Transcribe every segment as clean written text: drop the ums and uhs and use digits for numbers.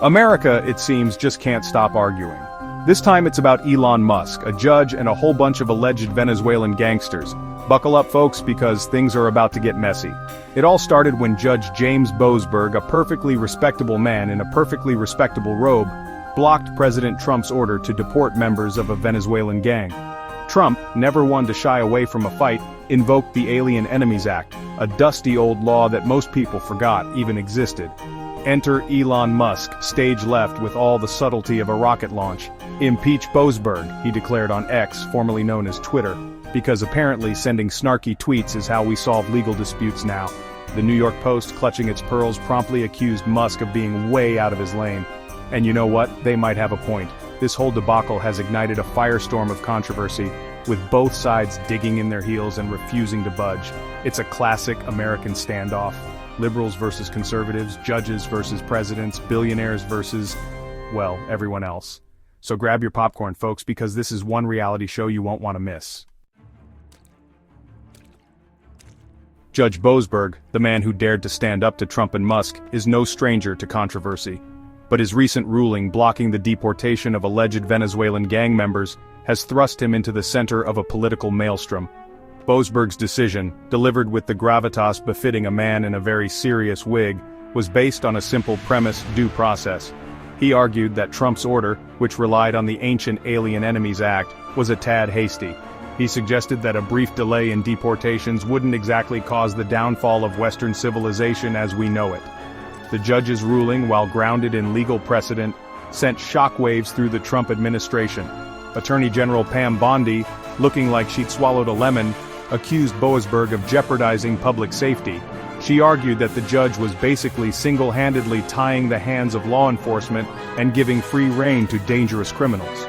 America, it seems, just can't stop arguing. This time it's about Elon Musk, a judge and a whole bunch of alleged Venezuelan gangsters. Buckle up, folks, because things are about to get messy. It all started when Judge James Boasberg, a perfectly respectable man in a perfectly respectable robe, blocked President Trump's order to deport members of a Venezuelan gang. Trump, never one to shy away from a fight, invoked the Alien Enemies Act, a dusty old law that most people forgot even existed. Enter Elon Musk, stage left with all the subtlety of a rocket launch. Impeach Boasberg, he declared on X, formerly known as Twitter, because apparently sending snarky tweets is how we solve legal disputes now. The New York Post, clutching its pearls, promptly accused Musk of being way out of his lane. And you know what? They might have a point. This whole debacle has ignited a firestorm of controversy, with both sides digging in their heels and refusing to budge. It's a classic American standoff. Liberals versus conservatives, judges versus presidents, billionaires versus, well, everyone else. So grab your popcorn, folks, because this is one reality show you won't want to miss. Judge Boasberg, the man who dared to stand up to Trump and Musk, is no stranger to controversy. But his recent ruling blocking the deportation of alleged Venezuelan gang members has thrust him into the center of a political maelstrom. Boasberg's decision, delivered with the gravitas befitting a man in a very serious wig, was based on a simple premise: due process. He argued that Trump's order, which relied on the ancient Alien Enemies Act, was a tad hasty. He suggested that a brief delay in deportations wouldn't exactly cause the downfall of Western civilization as we know it. The judge's ruling, while grounded in legal precedent, sent shockwaves through the Trump administration. Attorney General Pam Bondi, looking like she'd swallowed a lemon, accused Boasberg of jeopardizing public safety. She argued that the judge was basically single-handedly tying the hands of law enforcement and giving free rein to dangerous criminals.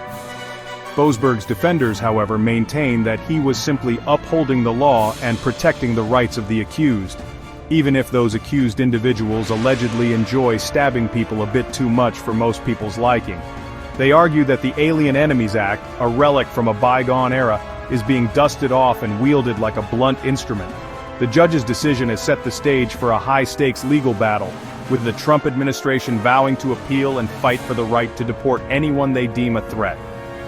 Boasberg's defenders, however, maintained that he was simply upholding the law and protecting the rights of the accused, even if those accused individuals allegedly enjoy stabbing people a bit too much for most people's liking. They argue that the Alien Enemies Act, a relic from a bygone era, is being dusted off and wielded like a blunt instrument. The judge's decision has set the stage for a high-stakes legal battle, with the Trump administration vowing to appeal and fight for the right to deport anyone they deem a threat.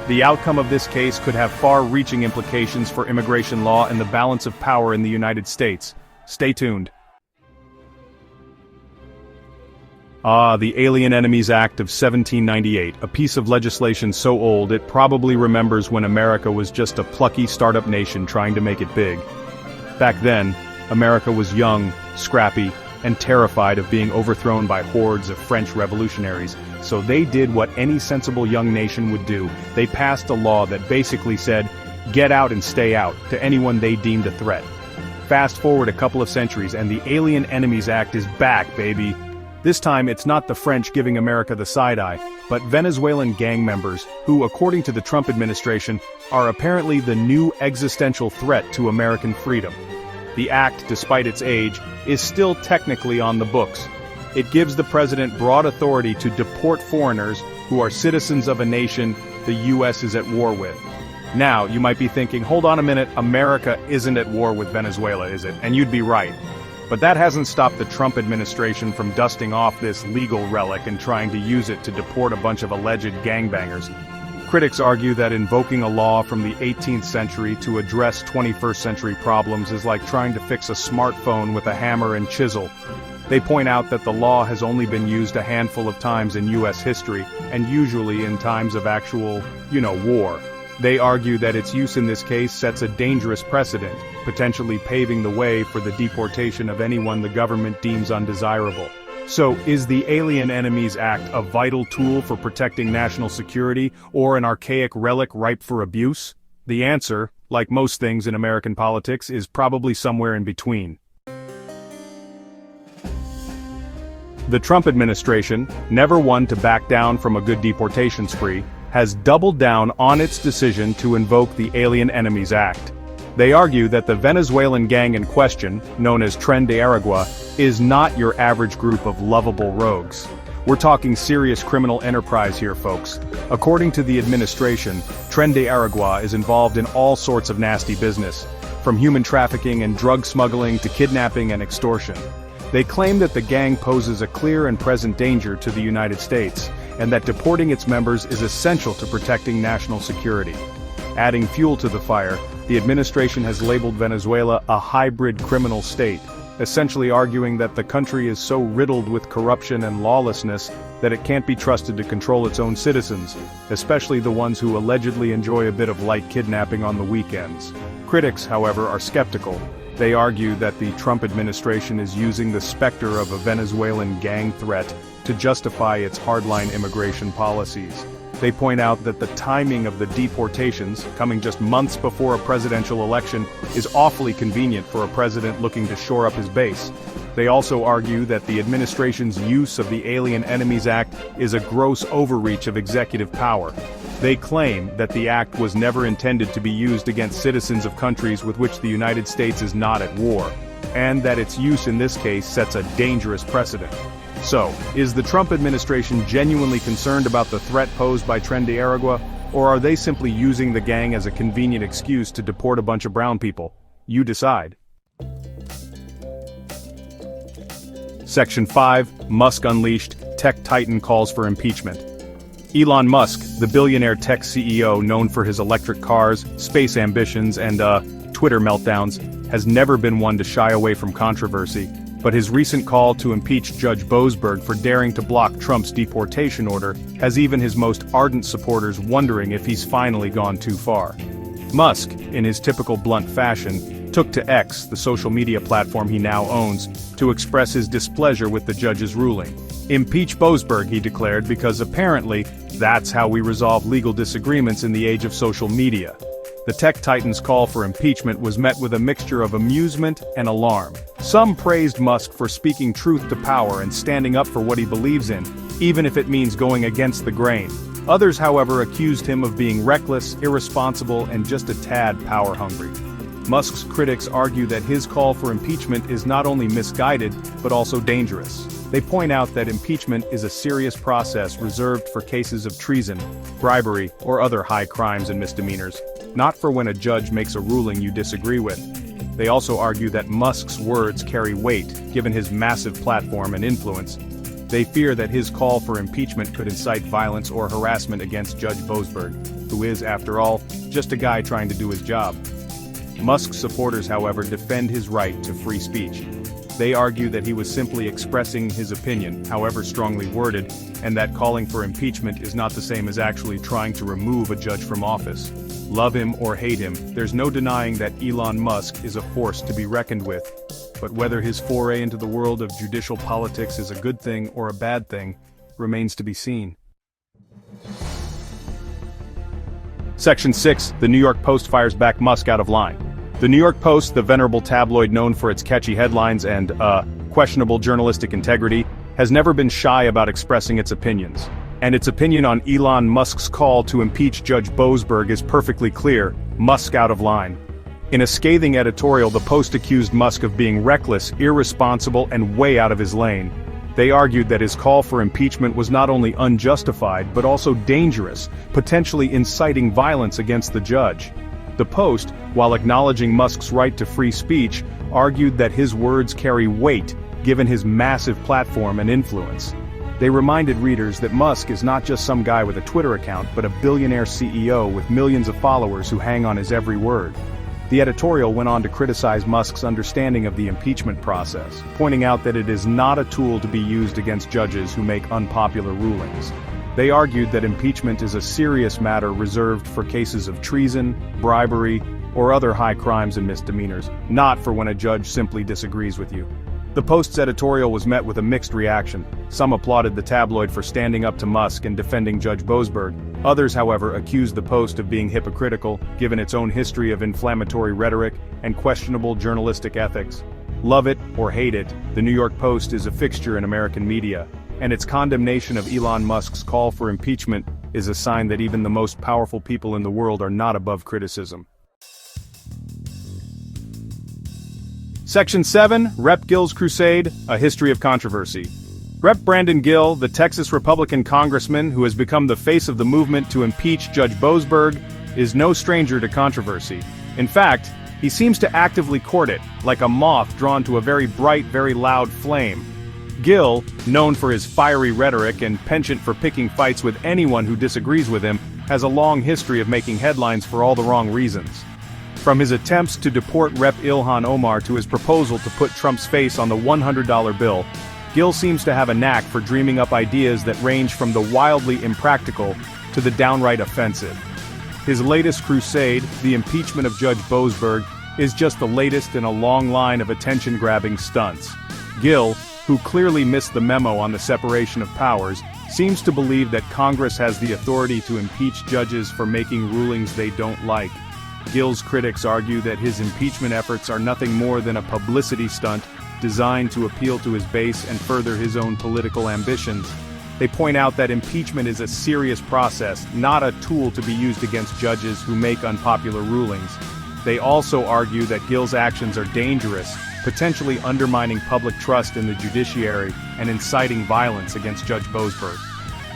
The outcome of this case could have far-reaching implications for immigration law and the balance of power in the United States. Stay tuned. The Alien Enemies Act of 1798, a piece of legislation so old it probably remembers when America was just a plucky startup nation trying to make it big. Back then, America was young, scrappy, and terrified of being overthrown by hordes of French revolutionaries, so they did what any sensible young nation would do. They passed a law that basically said, "Get out and stay out," to anyone they deemed a threat. Fast forward a couple of centuries and the Alien Enemies Act is back, baby! This time it's not the French giving America the side-eye, but Venezuelan gang members, who, according to the Trump administration, are apparently the new existential threat to American freedom. The act, despite its age, is still technically on the books. It gives the president broad authority to deport foreigners who are citizens of a nation the U.S. is at war with. Now, you might be thinking, hold on a minute, America isn't at war with Venezuela, is it? And you'd be right. But that hasn't stopped the Trump administration from dusting off this legal relic and trying to use it to deport a bunch of alleged gangbangers. Critics argue that invoking a law from the 18th century to address 21st century problems is like trying to fix a smartphone with a hammer and chisel. They point out that the law has only been used a handful of times in U.S. history, and usually in times of actual, war. They argue that its use in this case sets a dangerous precedent, potentially paving the way for the deportation of anyone the government deems undesirable. So, is the Alien Enemies Act a vital tool for protecting national security, or an archaic relic ripe for abuse? The answer, like most things in American politics, is probably somewhere in between. The Trump administration, never one to back down from a good deportation spree, has doubled down on its decision to invoke the Alien Enemies Act. They argue that the Venezuelan gang in question, known as Tren de Aragua, is not your average group of lovable rogues. We're talking serious criminal enterprise here, folks. According to the administration, Tren de Aragua is involved in all sorts of nasty business, from human trafficking and drug smuggling to kidnapping and extortion. They claim that the gang poses a clear and present danger to the United States, and that deporting its members is essential to protecting national security. Adding fuel to the fire, the administration has labeled Venezuela a hybrid criminal state, essentially arguing that the country is so riddled with corruption and lawlessness that it can't be trusted to control its own citizens, especially the ones who allegedly enjoy a bit of light kidnapping on the weekends. Critics, however, are skeptical. They argue that the Trump administration is using the specter of a Venezuelan gang threat to justify its hardline immigration policies. They point out that the timing of the deportations, coming just months before a presidential election, is awfully convenient for a president looking to shore up his base. They also argue that the administration's use of the Alien Enemies Act is a gross overreach of executive power. They claim that the act was never intended to be used against citizens of countries with which the United States is not at war, and that its use in this case sets a dangerous precedent. So, is the Trump administration genuinely concerned about the threat posed by Tren de Aragua, or are they simply using the gang as a convenient excuse to deport a bunch of brown people? You decide. Section 5, Musk Unleashed, Tech Titan Calls for Impeachment. Elon Musk, the billionaire tech CEO known for his electric cars, space ambitions, and, Twitter meltdowns, has never been one to shy away from controversy. But his recent call to impeach Judge Boasberg for daring to block Trump's deportation order has even his most ardent supporters wondering if he's finally gone too far. Musk, in his typical blunt fashion, took to X, the social media platform he now owns, to express his displeasure with the judge's ruling. Impeach Boasberg, he declared, because apparently, that's how we resolve legal disagreements in the age of social media. The tech titan's call for impeachment was met with a mixture of amusement and alarm. Some praised Musk for speaking truth to power and standing up for what he believes in, even if it means going against the grain. Others, however, accused him of being reckless, irresponsible, and just a tad power-hungry. Musk's critics argue that his call for impeachment is not only misguided, but also dangerous. They point out that impeachment is a serious process reserved for cases of treason, bribery, or other high crimes and misdemeanors, not for when a judge makes a ruling you disagree with. They also argue that Musk's words carry weight, given his massive platform and influence. They fear that his call for impeachment could incite violence or harassment against Judge Boasberg, who is, after all, just a guy trying to do his job. Musk's supporters, however, defend his right to free speech. They argue that he was simply expressing his opinion, however strongly worded, and that calling for impeachment is not the same as actually trying to remove a judge from office. Love him or hate him, there's no denying that Elon Musk is a force to be reckoned with. But whether his foray into the world of judicial politics is a good thing or a bad thing, remains to be seen. Section 6, the New York Post fires back Musk out of line. The New York Post, the venerable tabloid known for its catchy headlines and, questionable journalistic integrity, has never been shy about expressing its opinions. And its opinion on Elon Musk's call to impeach Judge Boasberg is perfectly clear: Musk out of line. In a scathing editorial, the Post accused Musk of being reckless, irresponsible, and way out of his lane. They argued that his call for impeachment was not only unjustified but also dangerous, potentially inciting violence against the judge. The Post, while acknowledging Musk's right to free speech, argued that his words carry weight, given his massive platform and influence. They reminded readers that Musk is not just some guy with a Twitter account, but a billionaire CEO with millions of followers who hang on his every word. The editorial went on to criticize Musk's understanding of the impeachment process, pointing out that it is not a tool to be used against judges who make unpopular rulings. They argued that impeachment is a serious matter reserved for cases of treason, bribery, or other high crimes and misdemeanors, not for when a judge simply disagrees with you. The Post's editorial was met with a mixed reaction. Some applauded the tabloid for standing up to Musk and defending Judge Boasberg. Others, however, accused the Post of being hypocritical, given its own history of inflammatory rhetoric and questionable journalistic ethics. Love it or hate it, the New York Post is a fixture in American media, and its condemnation of Elon Musk's call for impeachment is a sign that even the most powerful people in the world are not above criticism. Section 7, Rep. Gill's Crusade, A History of Controversy. Rep. Brandon Gill, the Texas Republican congressman who has become the face of the movement to impeach Judge Boasberg, is no stranger to controversy. In fact, He seems to actively court it, like a moth drawn to a very bright, very loud flame. Gil, known for his fiery rhetoric and penchant for picking fights with anyone who disagrees with him, has a long history of making headlines for all the wrong reasons. From his attempts to deport Rep. Ilhan Omar to his proposal to put Trump's face on the $100 bill, Gil seems to have a knack for dreaming up ideas that range from the wildly impractical to the downright offensive. His latest crusade, the impeachment of Judge Boasberg, is just the latest in a long line of attention-grabbing stunts. Gil, who clearly missed the memo on the separation of powers, seems to believe that Congress has the authority to impeach judges for making rulings they don't like. Gil's critics argue that his impeachment efforts are nothing more than a publicity stunt designed to appeal to his base and further his own political ambitions. They point out that impeachment is a serious process, not a tool to be used against judges who make unpopular rulings. They also argue that Gil's actions are dangerous, potentially undermining public trust in the judiciary and inciting violence against Judge Boasberg.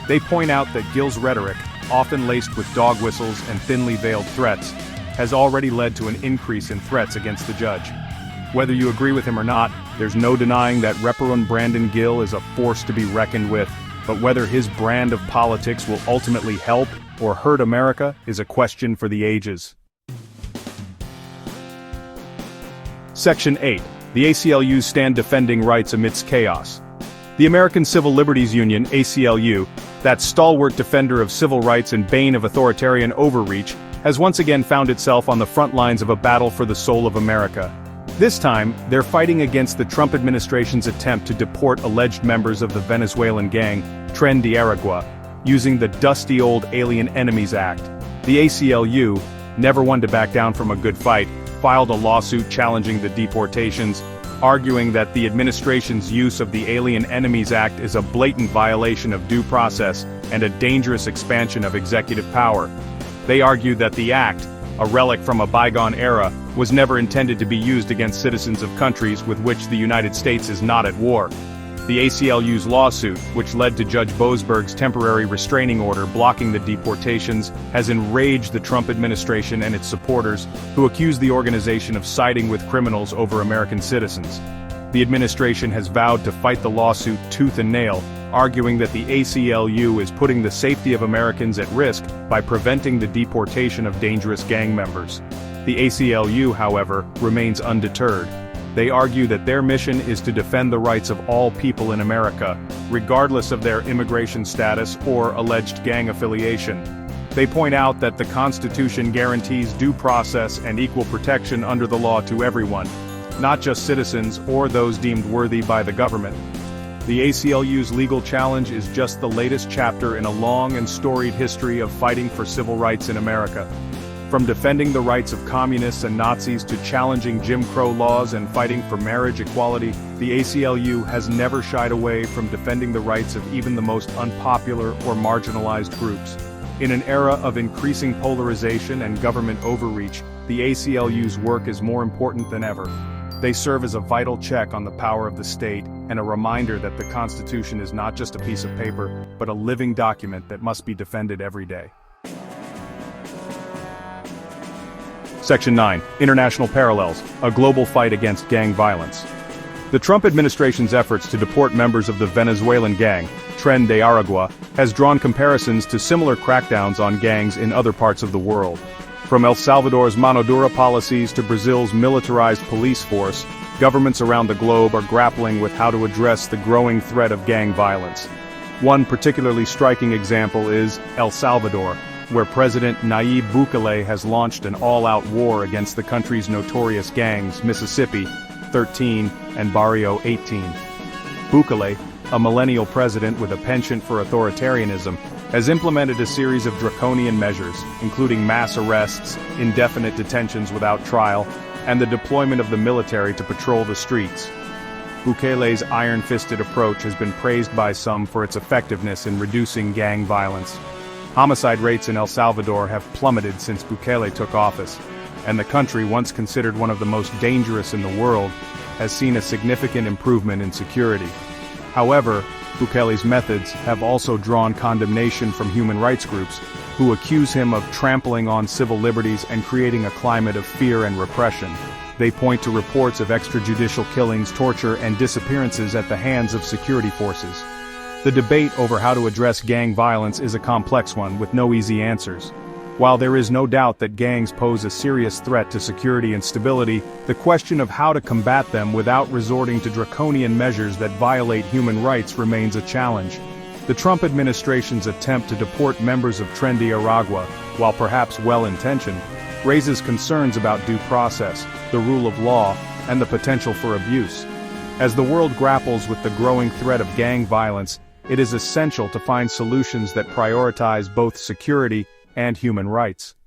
They point out that Gil's rhetoric, often laced with dog whistles and thinly veiled threats, has already led to an increase in threats against the judge. Whether you agree with him or not, there's no denying that Reverend Brandon Gil is a force to be reckoned with, but whether his brand of politics will ultimately help or hurt America is a question for the ages. Section 8. The ACLU's stand defending rights amidst chaos. The American Civil Liberties Union, ACLU, that stalwart defender of civil rights and bane of authoritarian overreach, has once again found itself on the front lines of a battle for the soul of America. This time, they're fighting against the Trump administration's attempt to deport alleged members of the Venezuelan gang, Tren de Aragua, using the dusty old Alien Enemies Act. The ACLU, never one to back down from a good fight, filed a lawsuit challenging the deportations, arguing that the administration's use of the Alien Enemies Act is a blatant violation of due process and a dangerous expansion of executive power. They argue that the act, a relic from a bygone era, was never intended to be used against citizens of countries with which the United States is not at war. The ACLU's lawsuit, which led to Judge Boasberg's temporary restraining order blocking the deportations, has enraged the Trump administration and its supporters, who accuse the organization of siding with criminals over American citizens. The administration has vowed to fight the lawsuit tooth and nail, arguing that the ACLU is putting the safety of Americans at risk by preventing the deportation of dangerous gang members. The ACLU, however, remains undeterred. They argue that their mission is to defend the rights of all people in America, regardless of their immigration status or alleged gang affiliation. They point out that the Constitution guarantees due process and equal protection under the law to everyone, not just citizens or those deemed worthy by the government. The ACLU's legal challenge is just the latest chapter in a long and storied history of fighting for civil rights in America. From defending the rights of communists and Nazis to challenging Jim Crow laws and fighting for marriage equality, the ACLU has never shied away from defending the rights of even the most unpopular or marginalized groups. In an era of increasing polarization and government overreach, the ACLU's work is more important than ever. They serve as a vital check on the power of the state and a reminder that the Constitution is not just a piece of paper, but a living document that must be defended every day. Section 9. International Parallels, a global fight against gang violence. The Trump administration's efforts to deport members of the Venezuelan gang, Tren de Aragua, has drawn comparisons to similar crackdowns on gangs in other parts of the world. From El Salvador's mano dura policies to Brazil's militarized police force, governments around the globe are grappling with how to address the growing threat of gang violence. One particularly striking example is El Salvador, where President Nayib Bukele has launched an all-out war against the country's notorious gangs Mississippi 13 and Barrio 18. Bukele, a millennial president with a penchant for authoritarianism, has implemented a series of draconian measures, including mass arrests, indefinite detentions without trial, and the deployment of the military to patrol the streets. Bukele's iron-fisted approach has been praised by some for its effectiveness in reducing gang violence. Homicide rates in El Salvador have plummeted since Bukele took office, and the country, once considered one of the most dangerous in the world, has seen a significant improvement in security. However, Bukele's methods have also drawn condemnation from human rights groups, who accuse him of trampling on civil liberties and creating a climate of fear and repression. They point to reports of extrajudicial killings, torture, and disappearances at the hands of security forces. The debate over how to address gang violence is a complex one with no easy answers. While there is no doubt that gangs pose a serious threat to security and stability, the question of how to combat them without resorting to draconian measures that violate human rights remains a challenge. The Trump administration's attempt to deport members of Trendy Aragua, while perhaps well-intentioned, raises concerns about due process, the rule of law, and the potential for abuse. As the world grapples with the growing threat of gang violence, it is essential to find solutions that prioritize both security and human rights.